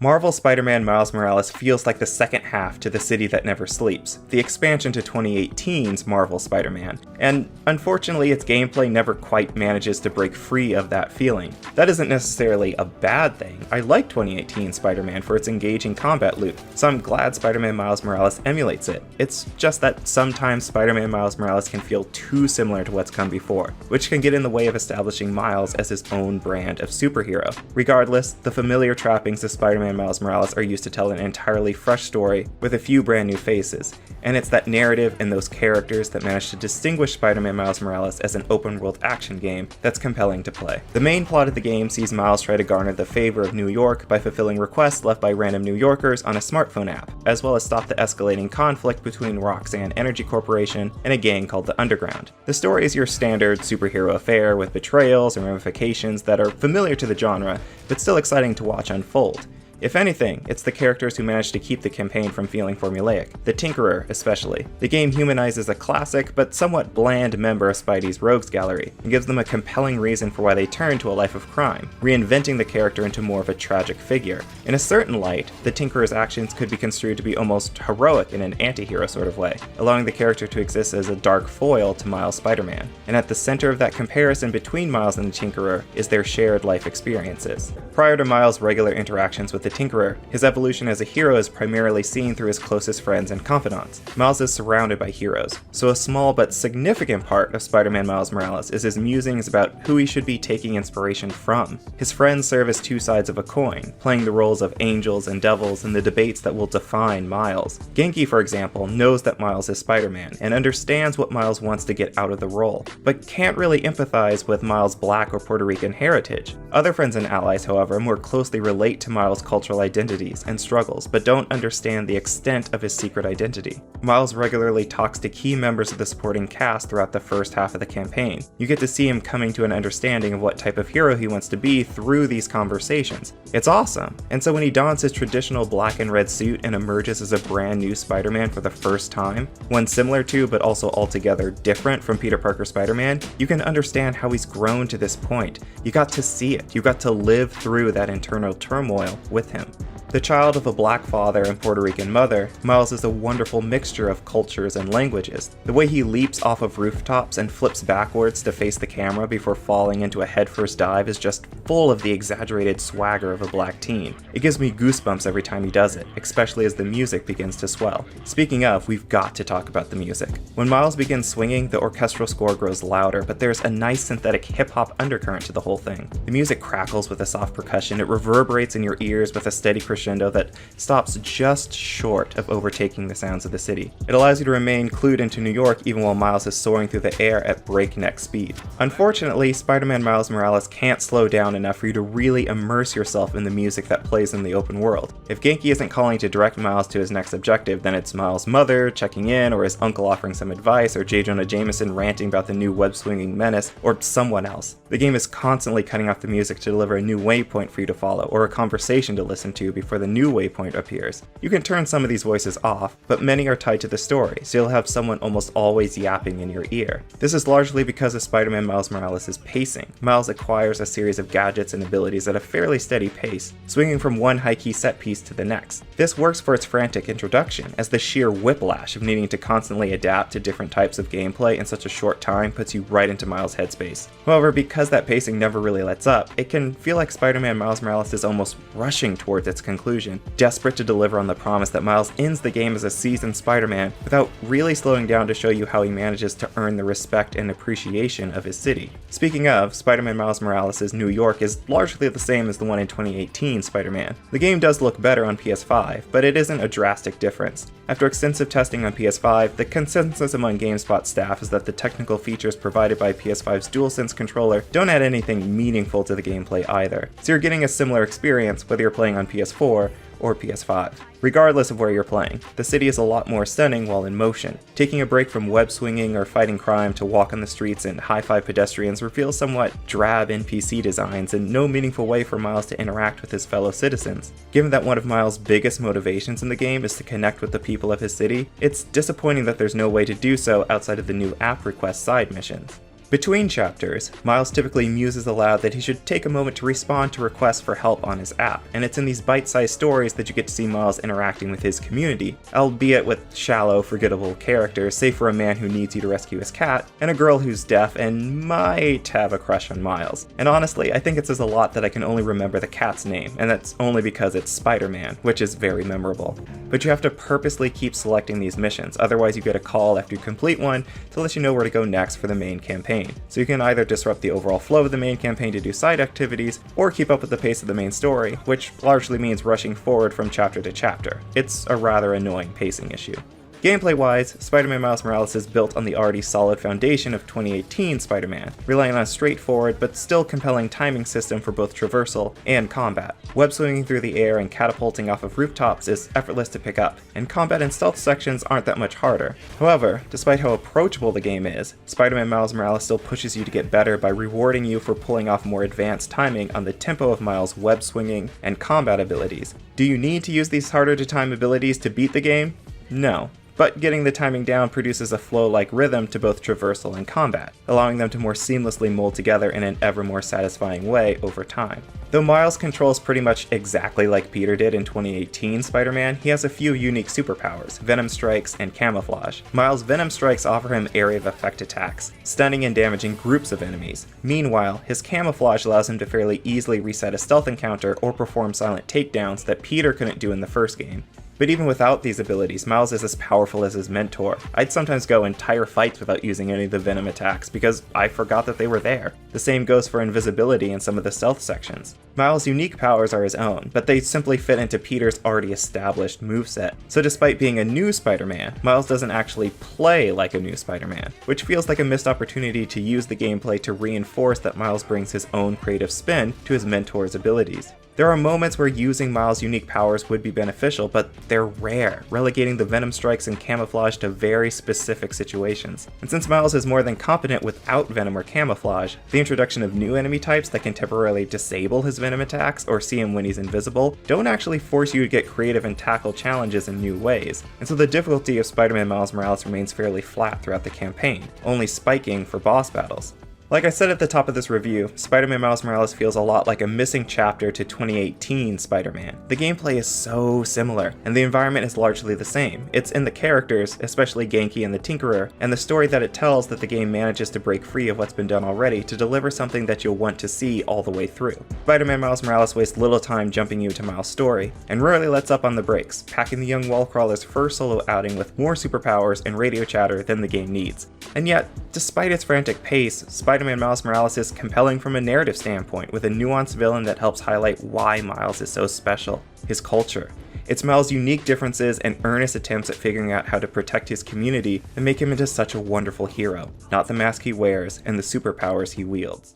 Marvel's Spider-Man Miles Morales feels like the second half to The City That Never Sleeps, the expansion to 2018's Marvel Spider-Man, and unfortunately its gameplay never quite manages to break free of that feeling. That isn't necessarily a bad thing. I like 2018 Spider-Man for its engaging combat loop, so I'm glad Spider-Man Miles Morales emulates it. It's just that sometimes Spider-Man Miles Morales can feel too similar to what's come before, which can get in the way of establishing Miles as his own brand of superhero. Regardless, the familiar trappings of Spider-Man Miles Morales are used to tell an entirely fresh story with a few brand new faces, and it's that narrative and those characters that manage to distinguish Spider-Man Miles Morales as an open-world action game that's compelling to play. The main plot of the game sees Miles try to garner the favor of New York by fulfilling requests left by random New Yorkers on a smartphone app, as well as stop the escalating conflict between Roxanne Energy Corporation and a gang called the Underground. The story is your standard superhero affair with betrayals and ramifications that are familiar to the genre, but still exciting to watch unfold. If anything, it's the characters who manage to keep the campaign from feeling formulaic, the Tinkerer especially. The game humanizes a classic but somewhat bland member of Spidey's rogues gallery, and gives them a compelling reason for why they turn to a life of crime, reinventing the character into more of a tragic figure. In a certain light, the Tinkerer's actions could be construed to be almost heroic in an anti-hero sort of way, allowing the character to exist as a dark foil to Miles' Spider-Man. And at the center of that comparison between Miles and the Tinkerer is their shared life experiences. Prior to Miles' regular interactions with the Tinkerer, his evolution as a hero is primarily seen through his closest friends and confidants. Miles is surrounded by heroes, so a small but significant part of Spider-Man Miles Morales is his musings about who he should be taking inspiration from. His friends serve as two sides of a coin, playing the roles of angels and devils in the debates that will define Miles. Genki, for example, knows that Miles is Spider-Man and understands what Miles wants to get out of the role, but can't really empathize with Miles' Black or Puerto Rican heritage. Other friends and allies, however, more closely relate to Miles' cultural identities and struggles, but don't understand the extent of his secret identity. Miles regularly talks to key members of the supporting cast throughout the first half of the campaign. You get to see him coming to an understanding of what type of hero he wants to be through these conversations. It's awesome! And so when he dons his traditional black and red suit and emerges as a brand new Spider-Man for the first time, one similar to but also altogether different from Peter Parker Spider-Man, you can understand how he's grown to this point. You got to see it. You got to live through that internal turmoil with him. The child of a black father and Puerto Rican mother, Miles is a wonderful mixture of cultures and languages. The way he leaps off of rooftops and flips backwards to face the camera before falling into a headfirst dive is just full of the exaggerated swagger of a black teen. It gives me goosebumps every time he does it, especially as the music begins to swell. Speaking of, we've got to talk about the music. When Miles begins swinging, the orchestral score grows louder, but there's a nice synthetic hip-hop undercurrent to the whole thing. The music crackles with a soft percussion, it reverberates in your ears with a steady crescendo that stops just short of overtaking the sounds of the city. It allows you to remain clued into New York even while Miles is soaring through the air at breakneck speed. Unfortunately, Spider-Man Miles Morales can't slow down enough for you to really immerse yourself in the music that plays in the open world. If Genki isn't calling to direct Miles to his next objective, then it's Miles' mother checking in, or his uncle offering some advice, or J. Jonah Jameson ranting about the new web-swinging menace, or someone else. The game is constantly cutting off the music to deliver a new waypoint for you to follow, or a conversation to listen to before the new waypoint appears. You can turn some of these voices off, but many are tied to the story, so you'll have someone almost always yapping in your ear. This is largely because of Spider-Man Miles Morales' pacing. Miles acquires a series of gadgets and abilities at a fairly steady pace, swinging from one high-key set piece to the next. This works for its frantic introduction, as the sheer whiplash of needing to constantly adapt to different types of gameplay in such a short time puts you right into Miles' headspace. However, because that pacing never really lets up, it can feel like Spider-Man Miles Morales is almost rushing towards its conclusion, desperate to deliver on the promise that Miles ends the game as a seasoned Spider-Man without really slowing down to show you how he manages to earn the respect and appreciation of his city. Speaking of, Spider-Man Miles Morales' New York is largely the same as the one in 2018 Spider-Man. The game does look better on PS5, but it isn't a drastic difference. After extensive testing on PS5, the consensus among GameSpot staff is that the technical features provided by PS5's DualSense controller don't add anything meaningful to the gameplay either, so you're getting a similar experience whether you're playing on PS4 or PS5. Regardless of where you're playing, the city is a lot more stunning while in motion. Taking a break from web swinging or fighting crime to walk on the streets and high-five pedestrians reveals somewhat drab NPC designs and no meaningful way for Miles to interact with his fellow citizens. Given that one of Miles' biggest motivations in the game is to connect with the people of his city, it's disappointing that there's no way to do so outside of the new app request side missions. Between chapters, Miles typically muses aloud that he should take a moment to respond to requests for help on his app, and it's in these bite-sized stories that you get to see Miles interacting with his community, albeit with shallow, forgettable characters, save for a man who needs you to rescue his cat, and a girl who's deaf and might have a crush on Miles. And honestly, I think it says a lot that I can only remember the cat's name, and that's only because it's Spider-Man, which is very memorable. But you have to purposely keep selecting these missions, otherwise you get a call after you complete one to let you know where to go next for the main campaign. So you can either disrupt the overall flow of the main campaign to do side activities, or keep up with the pace of the main story, which largely means rushing forward from chapter to chapter. It's a rather annoying pacing issue. Gameplay-wise, Spider-Man Miles Morales is built on the already solid foundation of 2018 Spider-Man, relying on a straightforward but still compelling timing system for both traversal and combat. Web swinging through the air and catapulting off of rooftops is effortless to pick up, and combat and stealth sections aren't that much harder. However, despite how approachable the game is, Spider-Man Miles Morales still pushes you to get better by rewarding you for pulling off more advanced timing on the tempo of Miles' web swinging and combat abilities. Do you need to use these harder to time abilities to beat the game? No. But getting the timing down produces a flow-like rhythm to both traversal and combat, allowing them to more seamlessly mold together in an ever more satisfying way over time. Though Miles controls pretty much exactly like Peter did in 2018 Spider-Man, he has a few unique superpowers, Venom Strikes and Camouflage. Miles' Venom Strikes offer him area of effect attacks, stunning and damaging groups of enemies. Meanwhile, his Camouflage allows him to fairly easily reset a stealth encounter or perform silent takedowns that Peter couldn't do in the first game. But even without these abilities, Miles is as powerful as his mentor. I'd sometimes go entire fights without using any of the Venom attacks because I forgot that they were there. The same goes for invisibility in some of the stealth sections. Miles' unique powers are his own, but they simply fit into Peter's already established moveset. So despite being a new Spider-Man, Miles doesn't actually play like a new Spider-Man, which feels like a missed opportunity to use the gameplay to reinforce that Miles brings his own creative spin to his mentor's abilities. There are moments where using Miles' unique powers would be beneficial, but they're rare, relegating the Venom Strikes and Camouflage to very specific situations. And since Miles is more than competent without Venom or Camouflage, the introduction of new enemy types that can temporarily disable his Venom attacks or see him when he's invisible don't actually force you to get creative and tackle challenges in new ways. And so the difficulty of Spider-Man Miles Morales remains fairly flat throughout the campaign, only spiking for boss battles. Like I said at the top of this review, Spider-Man Miles Morales feels a lot like a missing chapter to 2018 Spider-Man. The gameplay is so similar, and the environment is largely the same. It's in the characters, especially Genki and the Tinkerer, and the story that it tells that the game manages to break free of what's been done already to deliver something that you'll want to see all the way through. Spider-Man Miles Morales wastes little time jumping you to Miles' story, and rarely lets up on the brakes, packing the young wallcrawler's first solo outing with more superpowers and radio chatter than the game needs. And yet, despite its frantic pace, Spider-Man Miles Morales is compelling from a narrative standpoint, with a nuanced villain that helps highlight why Miles is so special, his culture. It's Miles' unique differences and earnest attempts at figuring out how to protect his community that make him into such a wonderful hero, not the mask he wears and the superpowers he wields.